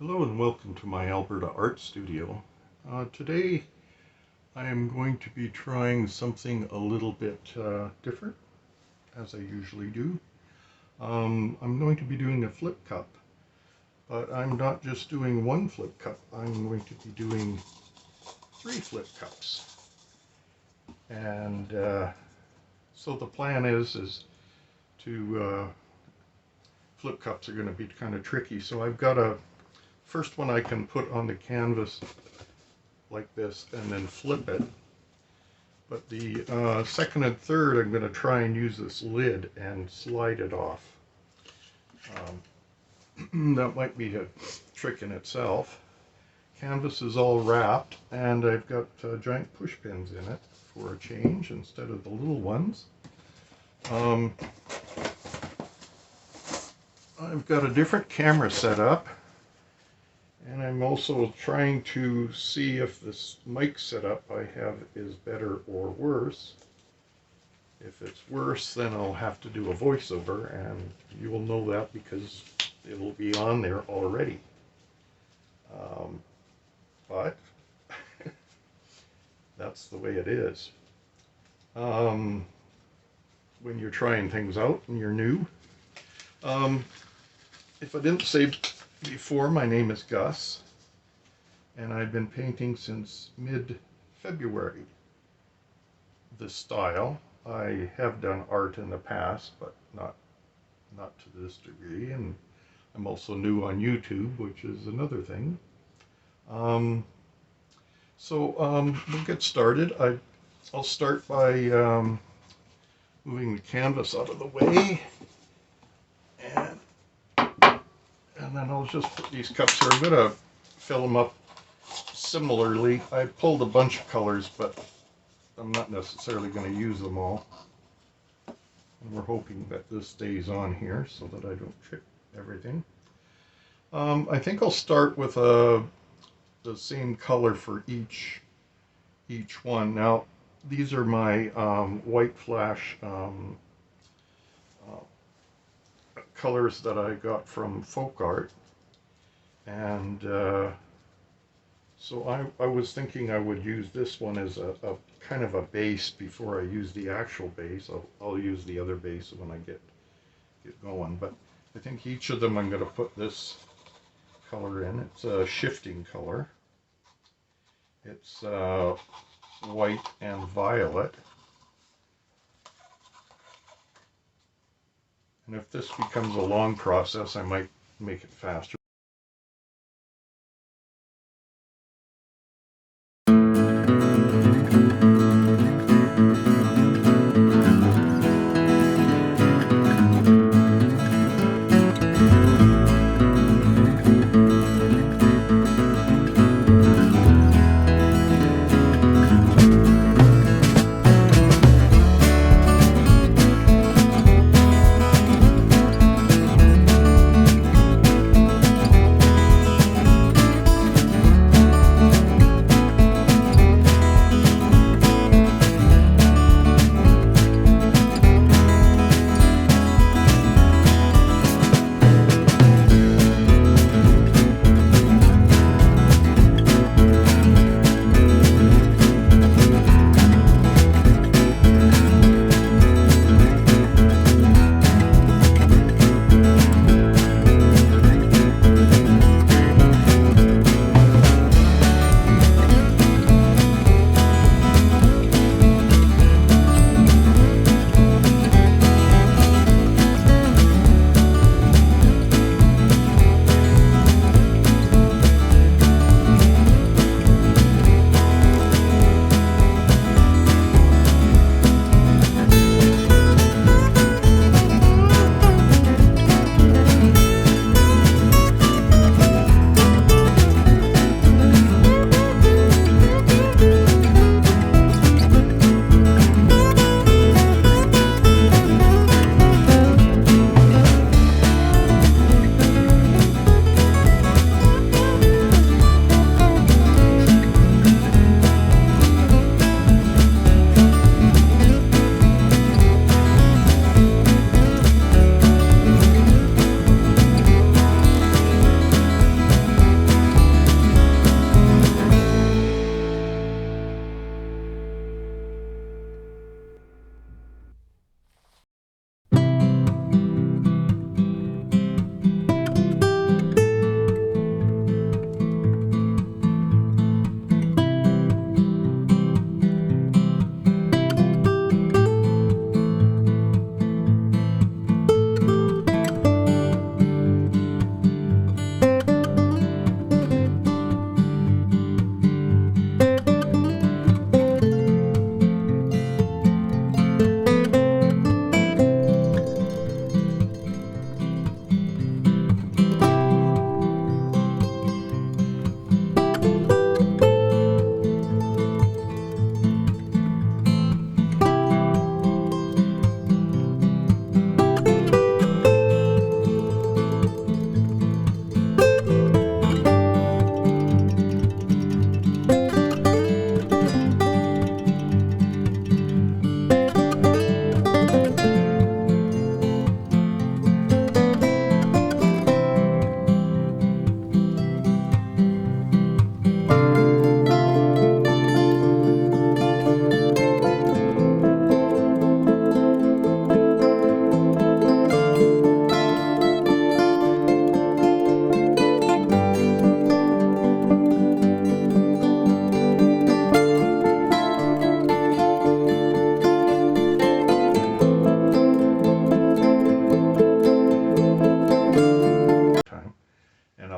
Hello and welcome to My Alberta Art Studio. Today I am going to be trying something a little bit different, as I usually do. I'm going to be doing a flip cup, but I'm not just doing one flip cup. I'm going to be doing 3 flip cups. And so the plan is to flip cups are going to be kind of tricky. So I've got a first one I can put on the canvas like this and then flip it. But the second and third, I'm going to try and use this lid and slide it off. That might be a trick in itself. Canvas is all wrapped, and I've got giant push pins in it for a change instead of the little ones. I've got a different camera set up. And I'm also trying to see if this mic setup I have is better or worse. If it's worse, then I'll have to do a voiceover, and you will know that because it will be on there already. But that's the way it is. When you're trying things out and you're new. If I didn't say before, my name is Gus, and I've been painting since mid-February. This style. I have done art in the past, but not to this degree, and I'm also new on YouTube, which is another thing. We'll get started. I'll start by moving the canvas out of the way, and then I'll just put these cups here. I'm going to fill them up similarly. I pulled a bunch of colors, but I'm not necessarily going to use them all. And we're hoping that this stays on here so that I don't chip everything. I think I'll start with the same color for each one. Now, these are my white flash colors that I got from folk art, and so I was thinking I would use this one as a kind of a base before I use the actual base. I'll use the other base when I get going, but I think each of them I'm going to put this color in. It's a shifting color. It's white and violet. And if this becomes a long process, I might make it faster.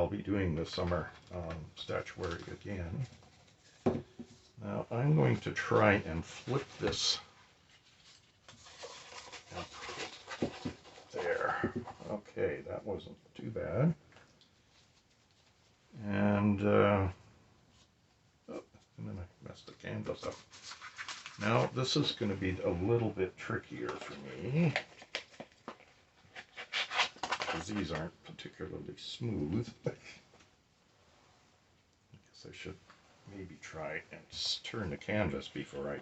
I'll be doing the summer statuary again. Now I'm going to try and flip this up there. Okay, that wasn't too bad. And then I messed the canvas up. Now this is going to be a little bit trickier for me, because these aren't particularly smooth. I guess I should maybe try and turn the canvas before I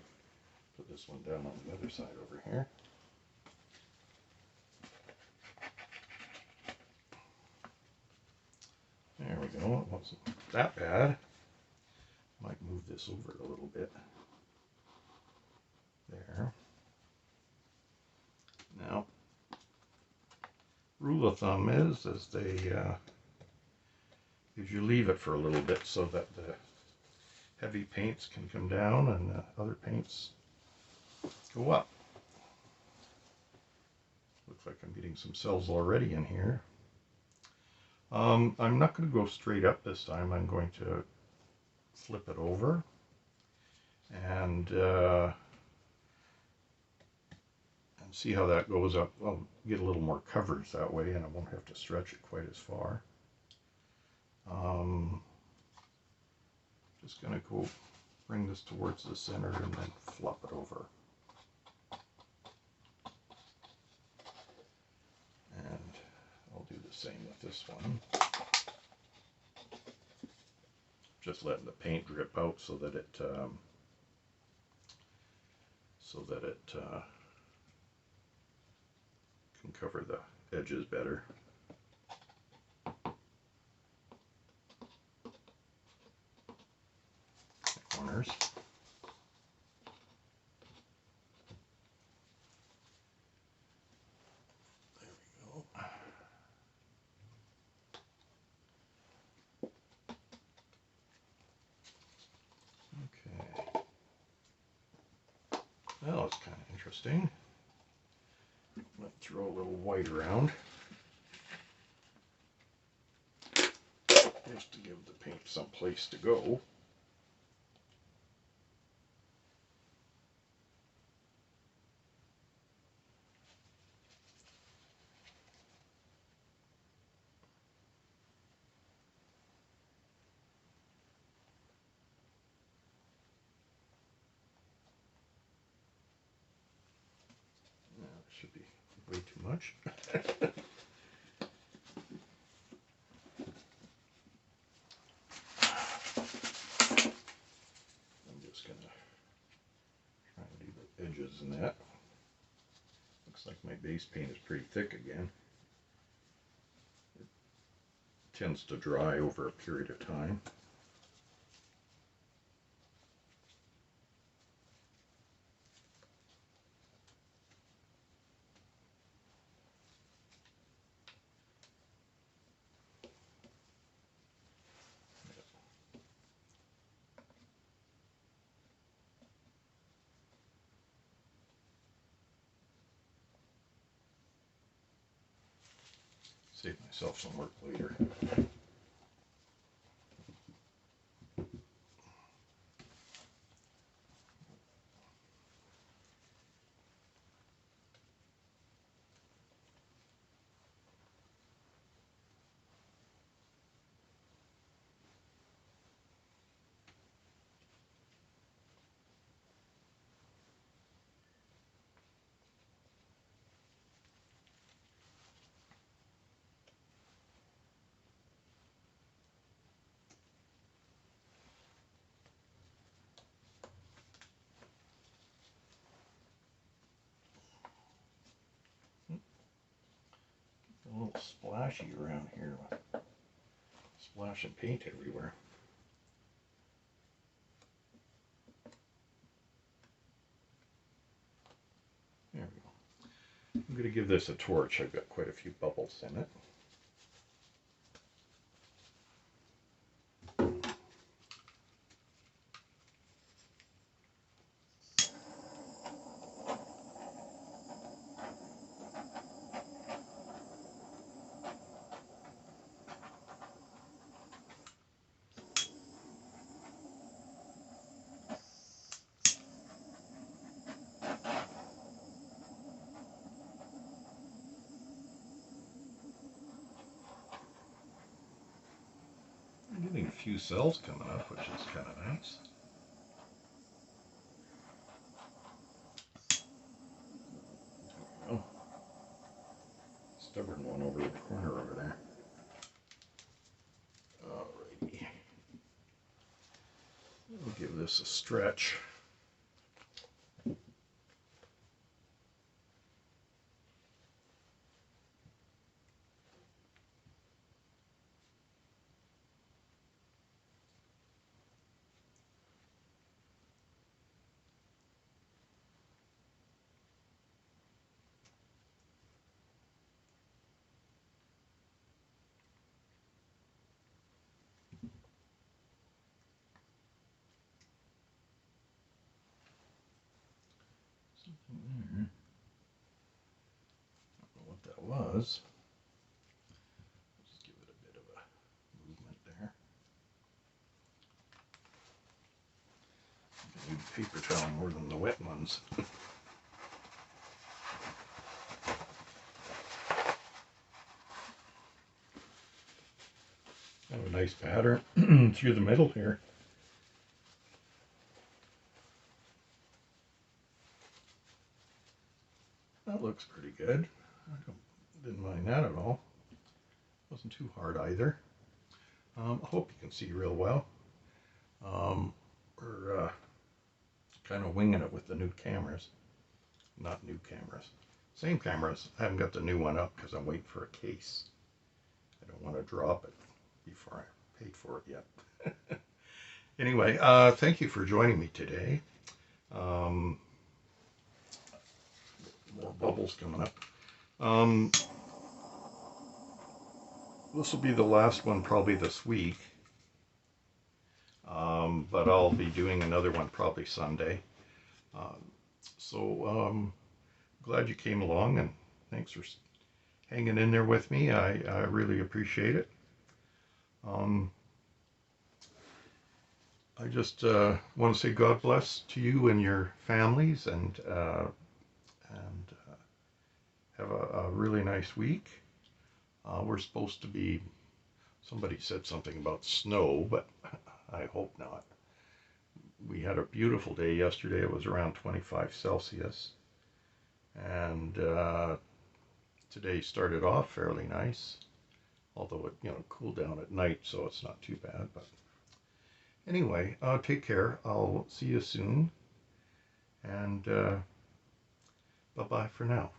put this one down on the other side over here. There we go, it wasn't that bad. Might move this over a little bit. There. Now, rule of thumb is you leave it for a little bit so that the heavy paints can come down and the other paints go up. Looks like I'm getting some cells already in here. I'm not going to go straight up this time. I'm going to flip it over and see how that goes up. I'll get a little more coverage that way, and I won't have to stretch it quite as far. Just going to go bring this towards the center and then flop it over. And I'll do the same with this one. Just letting the paint drip out so that it can cover the edges better. Corners. There we go. Okay. Well, it's kind of interesting. Let's throw a little white around just to give the paint some place to go. Should be way too much. I'm just going to try and do the edges in that. Looks like my base paint is pretty thick again. It tends to dry over a period of time. Save myself some work later. A little splashy around here, splashing paint everywhere. There we go. I'm going to give this a torch. I've got quite a few bubbles in it. few cells coming up, which is kind of nice. Oh, stubborn one over the corner over there. Alrighty. We'll give this a stretch. There. I don't know what that was. Just give it a bit of a movement there. I need paper towel more than the wet ones. Have a nice pattern through the middle here. That looks pretty good. Didn't mind that at all. Wasn't too hard either. I hope you can see real well. We're kind of winging it with the new cameras. Not new cameras. Same cameras. I haven't got the new one up because I'm waiting for a case. I don't want to drop it before I paid for it yet. Anyway, thank you for joining me today. More bubbles coming up. This will be the last one probably this week. But I'll be doing another one probably Sunday. So glad you came along, and thanks for hanging in there with me. I really appreciate it. I just want to say God bless to you and your families, and have a really nice week. We're supposed to be, somebody said something about snow, but I hope not. We had a beautiful day yesterday. It was around 25 Celsius. And today started off fairly nice, although it cooled down at night, so it's not too bad. But anyway, take care. I'll see you soon, and bye-bye for now.